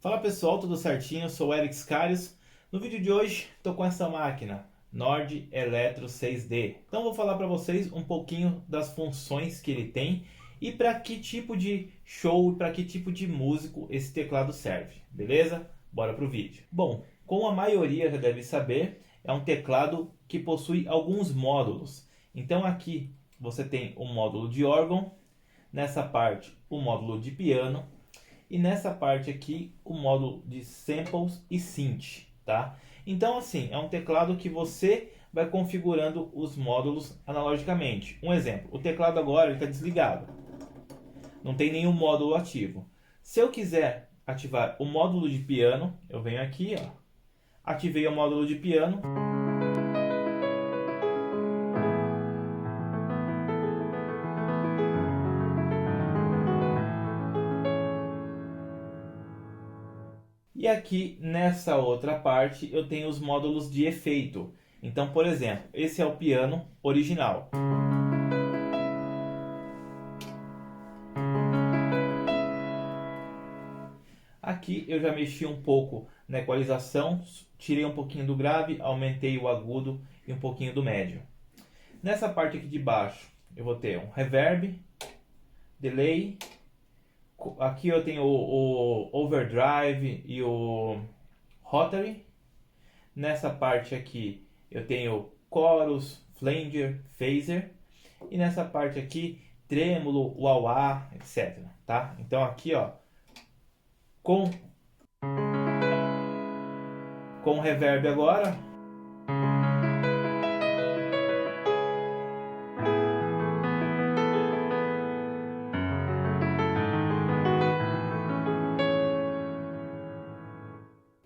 Fala pessoal, tudo certinho? Eu sou o Eric Scarius. No vídeo de hoje estou com essa máquina Nord Electro 6D. Então vou falar para vocês um pouquinho das funções que ele tem e para que tipo de show e para que tipo de músico esse teclado serve, beleza? Bora pro vídeo. Bom, como a maioria já deve saber, é um teclado que possui alguns módulos. Então aqui você tem o módulo de órgão, nessa parte o módulo de piano e nessa parte aqui o módulo de samples e synth, tá? Então assim, é um teclado que você vai configurando os módulos analogicamente. Um exemplo, o teclado agora está desligado, não tem nenhum módulo ativo. Se eu quiser ativar o módulo de piano, eu venho aqui, ó, ativei o módulo de piano. E aqui nessa outra parte eu tenho os módulos de efeito. Então, por exemplo, esse é o piano original. Aqui eu já mexi um pouco na equalização, tirei um pouquinho do grave, aumentei o agudo e um pouquinho do médio. Nessa parte aqui de baixo eu vou ter um reverb, delay. Aqui eu tenho o overdrive e o rotary. Nessa parte aqui eu tenho chorus, flanger, phaser. E nessa parte aqui, trêmulo, wah-wah, etc. Tá? Então aqui, ó, com reverb agora.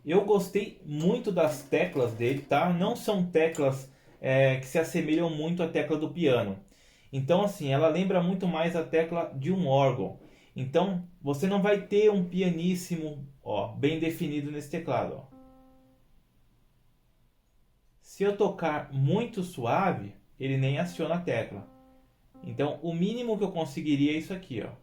Eu gostei muito das teclas dele, tá? Não são teclas que se assemelham muito à tecla do piano. Então, assim, ela lembra muito mais a tecla de um órgão. Então, você não vai ter um pianíssimo, ó, bem definido nesse teclado, ó. Se eu tocar muito suave, ele nem aciona a tecla. Então, o mínimo que eu conseguiria é isso aqui, ó.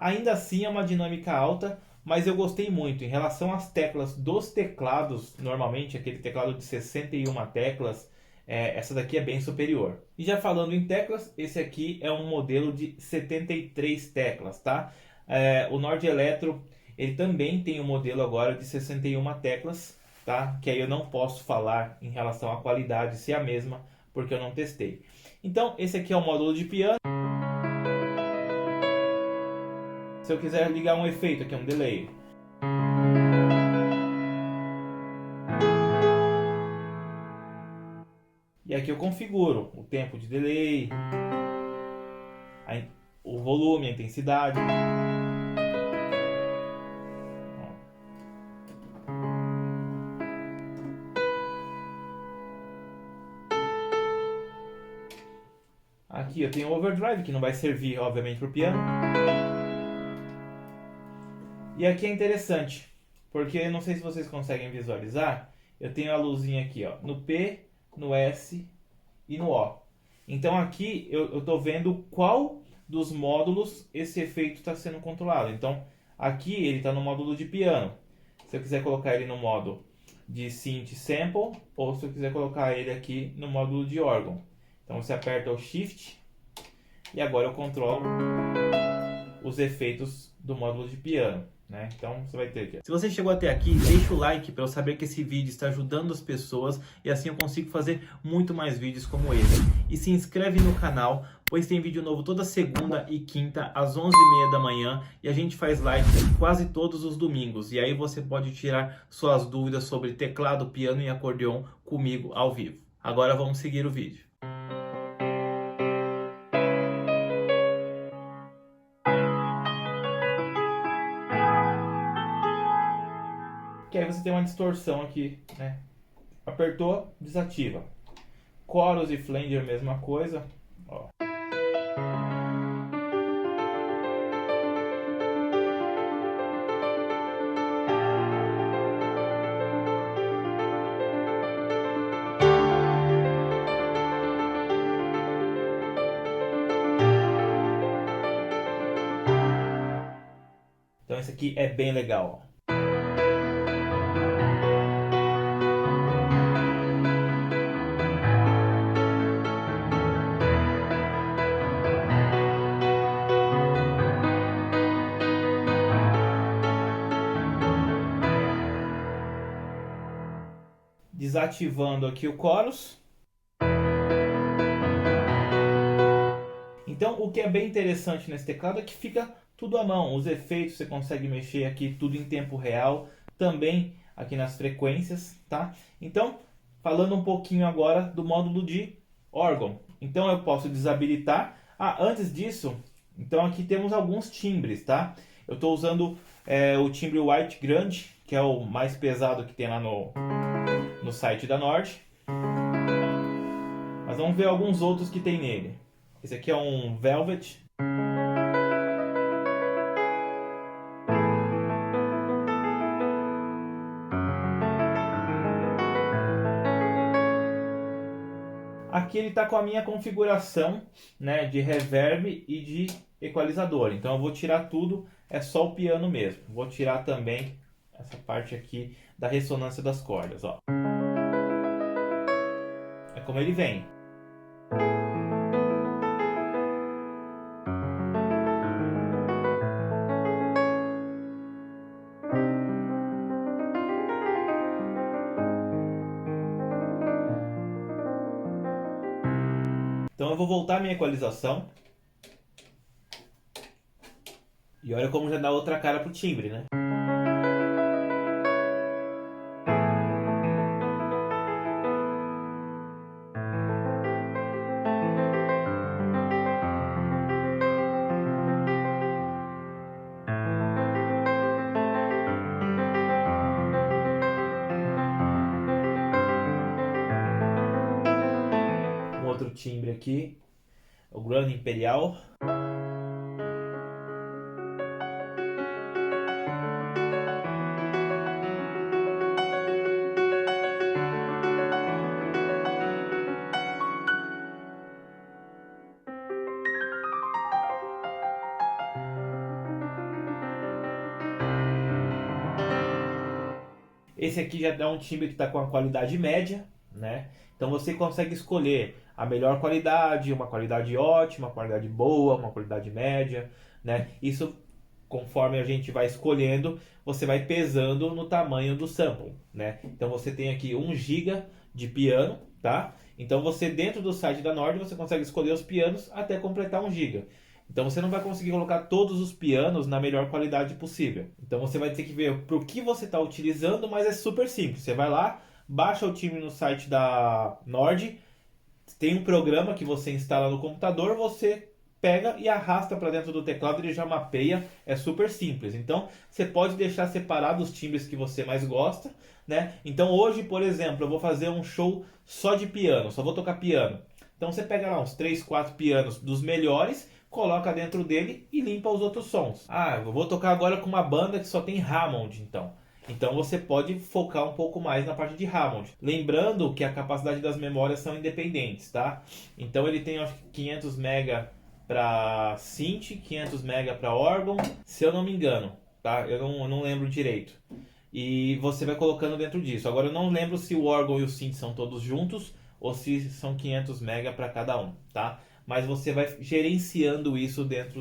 Ainda assim é uma dinâmica alta, mas eu gostei muito. Em relação às teclas dos teclados, normalmente aquele teclado de 61 teclas, essa daqui é bem superior. E já falando em teclas, esse aqui é um modelo de 73 teclas, tá? O Nord Electro, ele também tem um modelo agora de 61 teclas, tá? Que aí eu não posso falar em relação à qualidade se é a mesma, porque eu não testei. Então, esse aqui é o módulo de piano. Se eu quiser ligar um efeito, aqui é um delay. E aqui eu configuro o tempo de delay, o volume, a intensidade. Aqui eu tenho o overdrive, que não vai servir, obviamente, para o piano. E aqui é interessante, porque não sei se vocês conseguem visualizar, eu tenho a luzinha aqui, ó, no P, no S e no O. Então aqui eu estou vendo qual dos módulos esse efeito está sendo controlado. Então aqui ele está no módulo de piano. Se eu quiser colocar ele no modo de synth sample, ou se eu quiser colocar ele aqui no módulo de órgão. Então você aperta o Shift e agora eu controlo os efeitos do módulo de piano. Né? Então você vai ter aqui. Se você chegou até aqui, deixa o like para eu saber que esse vídeo está ajudando as pessoas e assim eu consigo fazer muito mais vídeos como esse. E se inscreve no canal, pois tem vídeo novo toda segunda e quinta às 11h30 da manhã e a gente faz live quase todos os domingos. E aí você pode tirar suas dúvidas sobre teclado, piano e acordeon comigo ao vivo. Agora vamos seguir o vídeo. Que aí você tem uma distorção aqui, né? Apertou, desativa. Chorus e flanger, mesma coisa. Ó. isso aqui é bem legal. Desativando aqui o chorus. Então, o que é bem interessante nesse teclado é que fica tudo à mão. Os efeitos você consegue mexer aqui tudo em tempo real, também aqui nas frequências, tá? Então, falando um pouquinho agora do módulo de órgão. Então, eu posso desabilitar. Antes disso, então aqui temos alguns timbres, tá? Eu estou usando o timbre White Grande, que é o mais pesado que tem lá no site da Nord. Mas vamos ver alguns outros que tem nele. Esse aqui é um Velvet. Aqui ele está com a minha configuração, né, de reverb e de equalizador. Então eu vou tirar tudo, é só o piano mesmo. Vou tirar também essa parte aqui da ressonância das cordas, ó. É como ele vem. Então eu vou voltar a minha equalização. E olha como já dá outra cara pro timbre, né? Um outro timbre aqui, o Grand Imperial. Esse aqui já dá um timbre que está com a qualidade média, né? Então você consegue escolher a melhor qualidade, uma qualidade ótima, uma qualidade boa, uma qualidade média, né? Isso, conforme a gente vai escolhendo, você vai pesando no tamanho do sample, né? Então você tem aqui 1 GB de piano, tá? Então você, dentro do site da Nord, você consegue escolher os pianos até completar 1 GB. Então você não vai conseguir colocar todos os pianos na melhor qualidade possível. Então você vai ter que ver para o que você está utilizando, mas é super simples. Você vai lá, baixa o timbre no site da Nord, tem um programa que você instala no computador, você pega e arrasta para dentro do teclado, ele já mapeia, é super simples. Então você pode deixar separados os timbres que você mais gosta, né? Então hoje, por exemplo, eu vou fazer um show só de piano, só vou tocar piano. Então você pega lá uns 3, 4 pianos dos melhores, coloca dentro dele e limpa os outros sons. Eu vou tocar agora com uma banda que só tem Hammond, então. Então você pode focar um pouco mais na parte de Hammond. Lembrando que a capacidade das memórias são independentes, tá? Então ele tem, acho que 500 MB para synth, 500 MB para órgão, se eu não me engano, tá? Eu não lembro direito. E você vai colocando dentro disso. Agora eu não lembro se o órgão e o synth são todos juntos ou se são 500 MB para cada um, tá? Mas você vai gerenciando isso dentro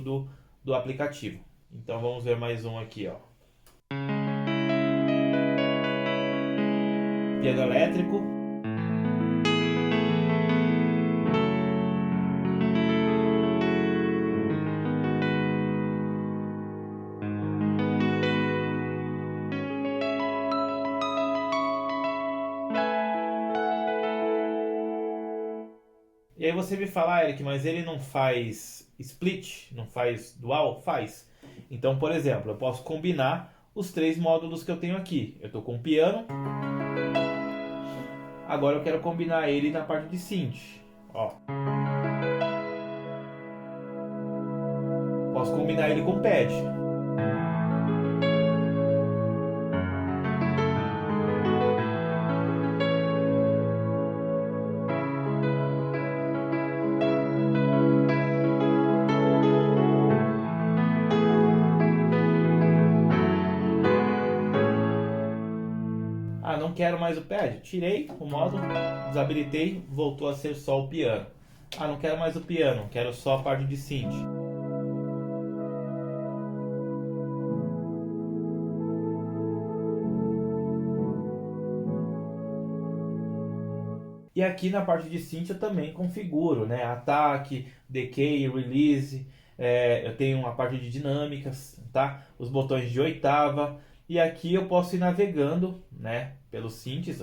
do aplicativo. Então vamos ver mais um aqui, ó. Piano elétrico. E aí você me fala, Eric, mas ele não faz split, não faz dual? Faz. Então, por exemplo, eu posso combinar os 3 módulos que eu tenho aqui. Eu estou com o piano. Agora eu quero combinar ele na parte de synth. Ó. Posso combinar ele com o pad. não quero mais o pad. Tirei o modo, desabilitei, voltou a ser só o piano. Ah, não quero mais o piano, quero só a parte de synth. E aqui na parte de synth eu também configuro, né? Ataque, decay, release. Eu tenho uma parte de dinâmicas, tá? Os botões de oitava. E aqui eu posso ir navegando, né? Pelos synths.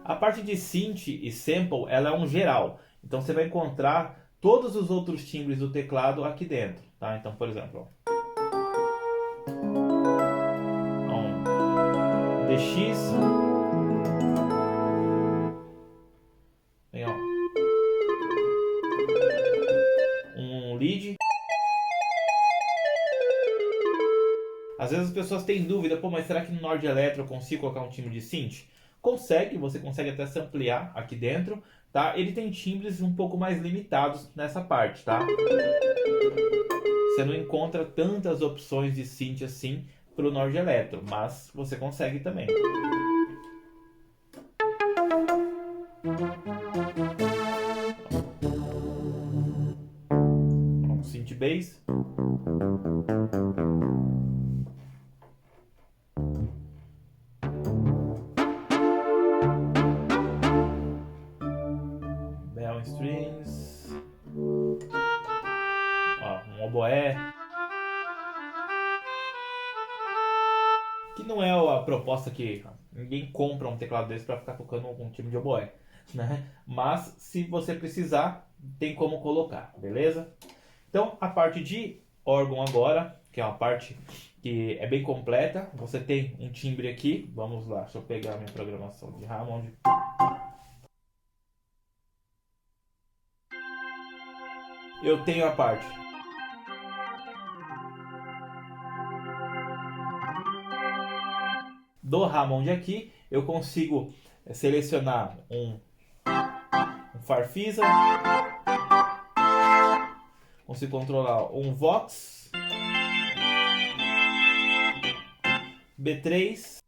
A parte de synth e sample, ela é um geral. Então você vai encontrar todos os outros timbres do teclado aqui dentro, tá? Então, por exemplo, ó, DX, tem, ó, um lead. Às vezes as pessoas têm dúvida, pô, mas será que no Nord Electro eu consigo colocar um timbre de synth? Consegue, você consegue até samplear aqui dentro, tá? Ele tem timbres um pouco mais limitados nessa parte, tá? Você não encontra tantas opções de synth assim para o Nord Electro, mas você consegue também. Um synth bass. Bell strings. Ó, um oboé. Que não é a proposta que ninguém compra um teclado desse para ficar tocando um time de oboé, né? Mas se você precisar, tem como colocar, beleza? Então a parte de órgão agora, que é uma parte que é bem completa. Você tem um timbre aqui, vamos lá, deixa eu pegar minha programação de Hammond. Eu tenho a parte do Hammond aqui, eu consigo selecionar um Farfisa, consigo controlar um Vox, B3,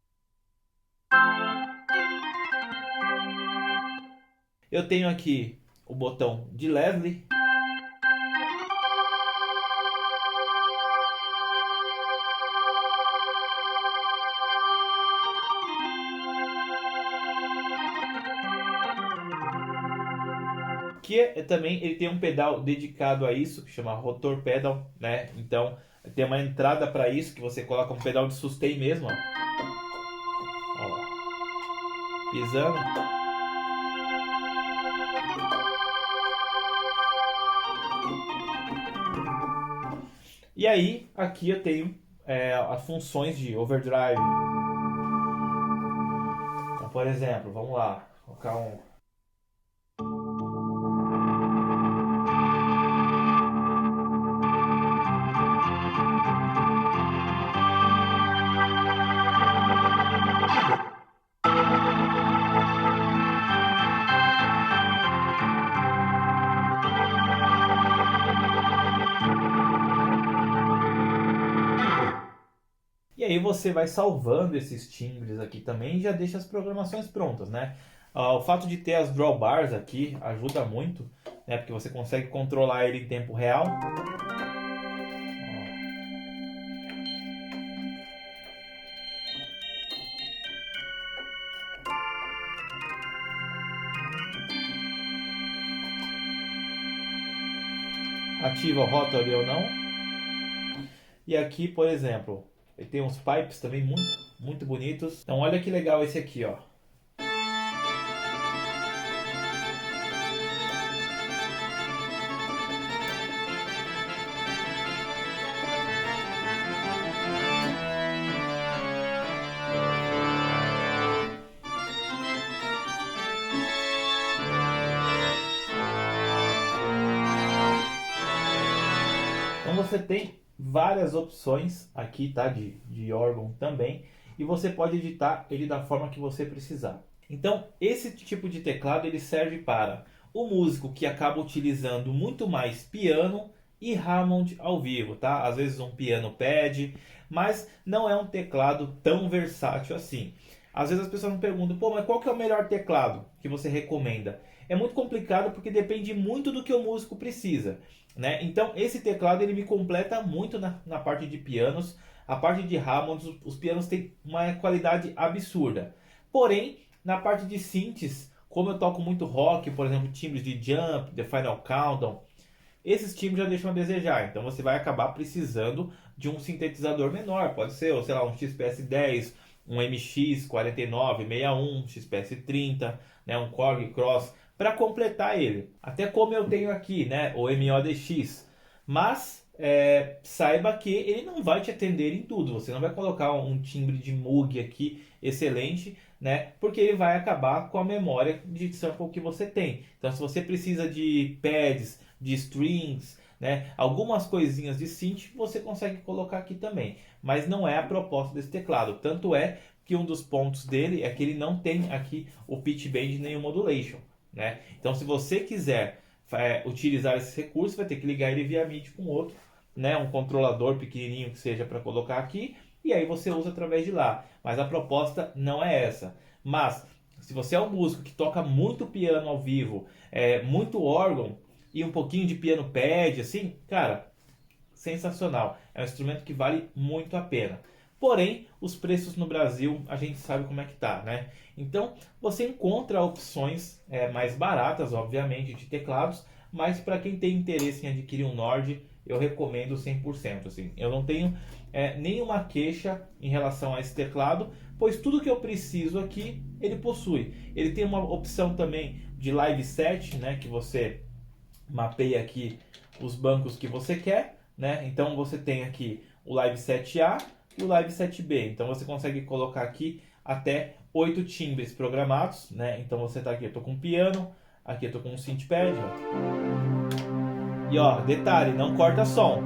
eu tenho aqui o botão de Leslie, que também ele tem um pedal dedicado a isso, que chama Rotor Pedal, né? Então tem uma entrada para isso, que você coloca um pedal de sustain mesmo, ó. Ó, pisando. E aí, aqui eu tenho as funções de overdrive. Então, por exemplo, vamos lá, colocar um... E aí você vai salvando esses timbres aqui também e já deixa as programações prontas, né? O fato de ter as drawbars aqui ajuda muito, né? Porque você consegue controlar ele em tempo real. Ativa o rotary ou não. E aqui, por exemplo, ele tem uns pipes também muito bonitos. Então olha que legal esse aqui, ó. Então você tem várias opções aqui, tá? De órgão também. E você pode editar ele da forma que você precisar. Então, esse tipo de teclado ele serve para o músico que acaba utilizando muito mais piano e Hammond ao vivo, tá? Às vezes um piano pad, mas não é um teclado tão versátil assim. Às vezes as pessoas me perguntam, pô, mas qual que é o melhor teclado que você recomenda? É muito complicado porque depende muito do que o músico precisa, né? Então esse teclado ele me completa muito na parte de pianos. A parte de Hammond, os pianos têm uma qualidade absurda. Porém, na parte de synths, como eu toco muito rock, por exemplo, timbres de Jump, The Final Countdown, esses timbres já deixam a desejar. Então você vai acabar precisando de um sintetizador menor. Pode ser, ou sei lá, um XPS-10, um MX-4961, um XPS-30, né, um Korg Cross, para completar ele. Até como eu tenho aqui, né, o MODX. Mas saiba que ele não vai te atender em tudo. Você não vai colocar um timbre de Moog aqui excelente, né? Porque ele vai acabar com a memória de sample que você tem. Então, se você precisa de pads, de strings, né? Algumas coisinhas de synth você consegue colocar aqui também. Mas não é a proposta desse teclado. Tanto é que um dos pontos dele é que ele não tem aqui o pitch bend nem o modulation, né? Então, se você quiser utilizar esse recurso, vai ter que ligar ele via MIDI com outro, né? Um controlador pequenininho que seja para colocar aqui. E aí você usa através de lá. Mas a proposta não é essa. Mas, se você é um músico que toca muito piano ao vivo, muito órgão e um pouquinho de piano pad, assim, cara, sensacional. É um instrumento que vale muito a pena. Porém, os preços no Brasil, a gente sabe como é que tá, né? Então, você encontra opções mais baratas, obviamente, de teclados, mas para quem tem interesse em adquirir um Nord, eu recomendo 100%. Assim. Eu não tenho nenhuma queixa em relação a esse teclado, pois tudo que eu preciso aqui, ele possui. Ele tem uma opção também de live set, né, que você mapeia aqui os bancos que você quer, né? Então você tem aqui o live set A e o live set B. Então você consegue colocar aqui até 8 timbres programados, né? Então você tá aqui, eu tô com piano, aqui eu tô com um synthpad, ó. E ó, detalhe, não corta som.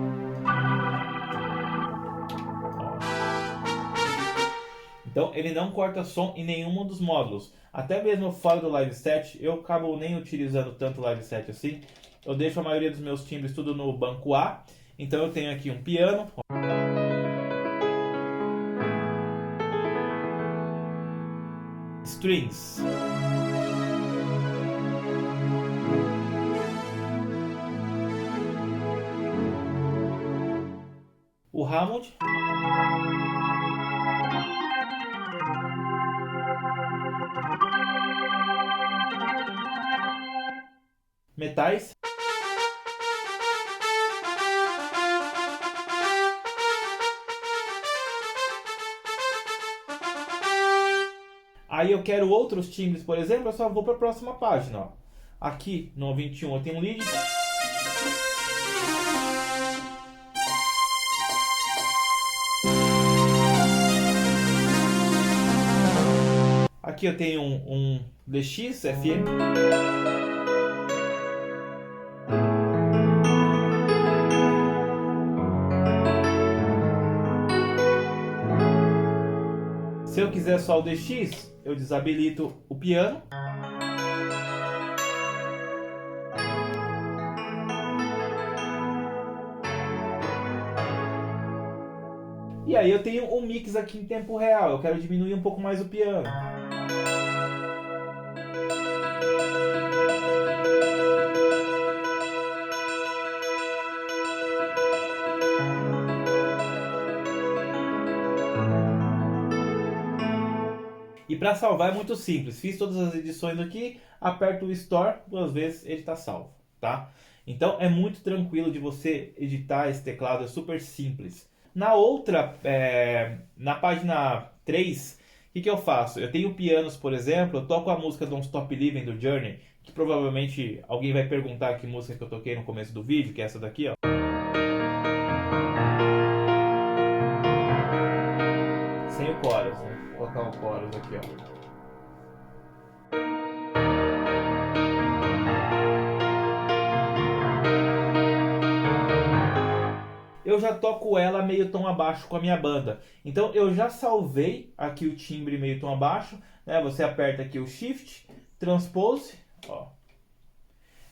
Então ele não corta som em nenhum dos módulos. Até mesmo fora do live set, eu acabo nem utilizando tanto o live set assim. Eu deixo a maioria dos meus timbres tudo no banco A. Então eu tenho aqui um piano. Strings. O Hammond. Metais. Aí eu quero outros timbres, por exemplo, eu só vou para a próxima página. Ó. Aqui no 21 eu tenho um lead. Aqui eu tenho um DX, FM. Se eu quiser só o DX, eu desabilito o piano. E aí eu tenho um mix aqui em tempo real. Eu quero diminuir um pouco mais o piano. E para salvar é muito simples. Fiz todas as edições aqui, aperto o Store, 2 vezes ele está salvo, tá? Então é muito tranquilo de você editar esse teclado, é super simples. Na outra, na página 3, o que eu faço? Eu tenho pianos, por exemplo, eu toco a música Don't Stop Living do Journey, que provavelmente alguém vai perguntar que música que eu toquei no começo do vídeo, que é essa daqui, ó. Sem o chorus, né? Vou colocar o chorus aqui, ó. Eu já toco ela meio tom abaixo com a minha banda. Então eu já salvei aqui o timbre meio tom abaixo, né? Você aperta aqui o Shift, Transpose, ó.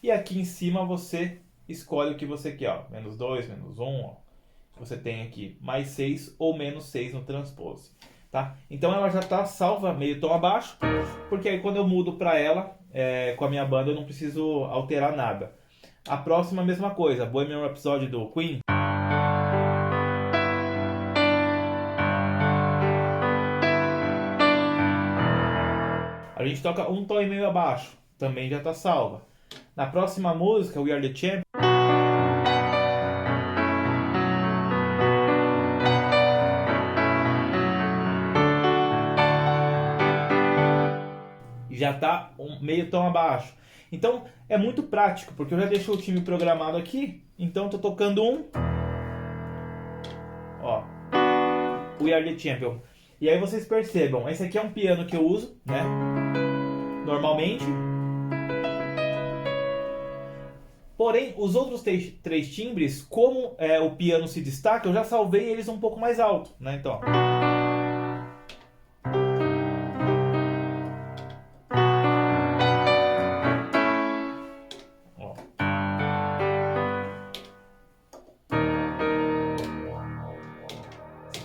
E aqui em cima você escolhe o que você quer, ó. -2, -1, ó. Você tem aqui mais 6 ou menos 6 no Transpose, tá? Então ela já está salva meio tom abaixo, porque aí quando eu mudo para ela, com a minha banda, eu não preciso alterar nada. A próxima, a mesma coisa, Bohemian Rhapsody do Queen. A gente toca um tom e meio abaixo, também já está salva. Na próxima música, We Are The Champions, já está meio tom abaixo. Então é muito prático, porque eu já deixei o time programado aqui, então estou tocando um, ó, We Are The Champion. E aí vocês percebam, esse aqui é um piano que eu uso, né, normalmente. Porém, os outros três timbres, como o piano se destaca, eu já salvei eles um pouco mais alto, né, então, ó.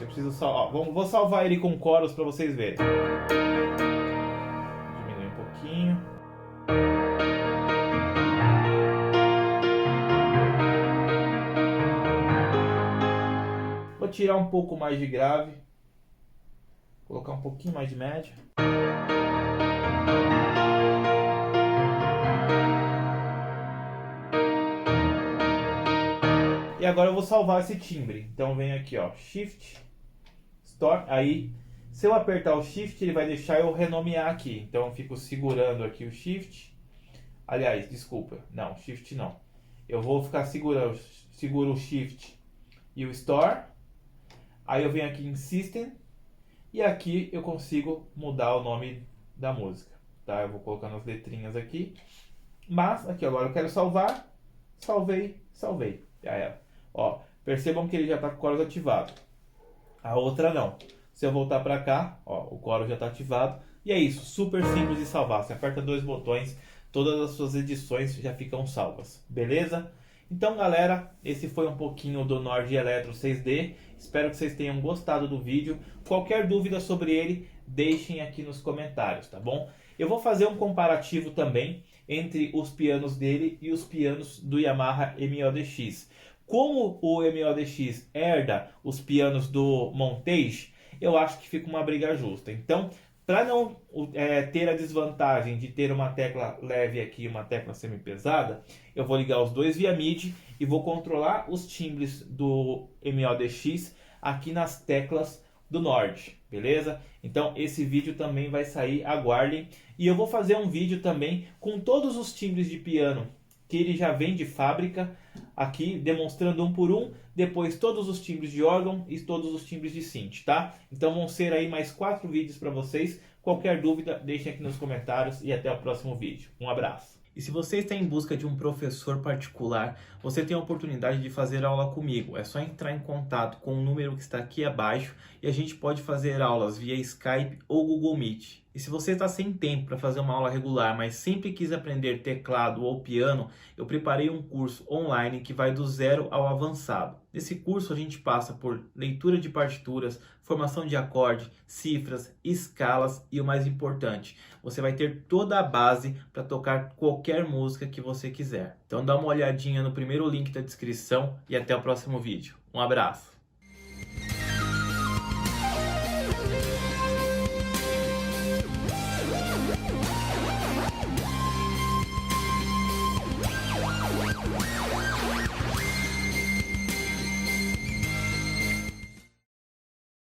Eu preciso salvar. Vou salvar ele com coros para vocês verem. Diminui um pouquinho. Vou tirar um pouco mais de grave. Colocar um pouquinho mais de média. E agora eu vou salvar esse timbre. Então vem aqui, ó, Shift, Store. Aí, se eu apertar o Shift, ele vai deixar eu renomear aqui. Então eu fico segurando aqui o Shift. Aliás, desculpa, não, Shift não. Eu vou ficar seguro o Shift e o Store. Aí eu venho aqui em System. E aqui eu consigo mudar o nome da música, tá? Eu vou colocando as letrinhas aqui. Mas, aqui agora eu quero salvar. Salvei. Já era. Ó, percebam que ele já está com o chorus ativado. A outra não. Se eu voltar para cá, ó, o chorus já está ativado. E é isso, super simples de salvar. Você aperta 2 botões, todas as suas edições já ficam salvas. Beleza? Então, galera, esse foi um pouquinho do Nord Electro 6D. Espero que vocês tenham gostado do vídeo. Qualquer dúvida sobre ele, deixem aqui nos comentários, tá bom? Eu vou fazer um comparativo também entre os pianos dele e os pianos do Yamaha MODX. Como o MODX herda os pianos do Montage, eu acho que fica uma briga justa. Então, para não ter a desvantagem de ter uma tecla leve aqui e uma tecla semi-pesada, eu vou ligar os dois via MIDI e vou controlar os timbres do MODX aqui nas teclas do Nord, beleza? Então esse vídeo também vai sair, aguardem. E eu vou fazer um vídeo também com todos os timbres de piano que ele já vem de fábrica, aqui demonstrando um por um, depois todos os timbres de órgão e todos os timbres de synth, tá? Então vão ser aí mais 4 vídeos para vocês. Qualquer dúvida, deixem aqui nos comentários e até o próximo vídeo. Um abraço! E se você está em busca de um professor particular, você tem a oportunidade de fazer aula comigo. É só entrar em contato com o número que está aqui abaixo e a gente pode fazer aulas via Skype ou Google Meet. E se você está sem tempo para fazer uma aula regular, mas sempre quis aprender teclado ou piano, eu preparei um curso online que vai do 0 ao avançado. Nesse curso a gente passa por leitura de partituras, formação de acorde, cifras, escalas e o mais importante, você vai ter toda a base para tocar qualquer música que você quiser. Então dá uma olhadinha no primeiro link da descrição e até o próximo vídeo. Um abraço!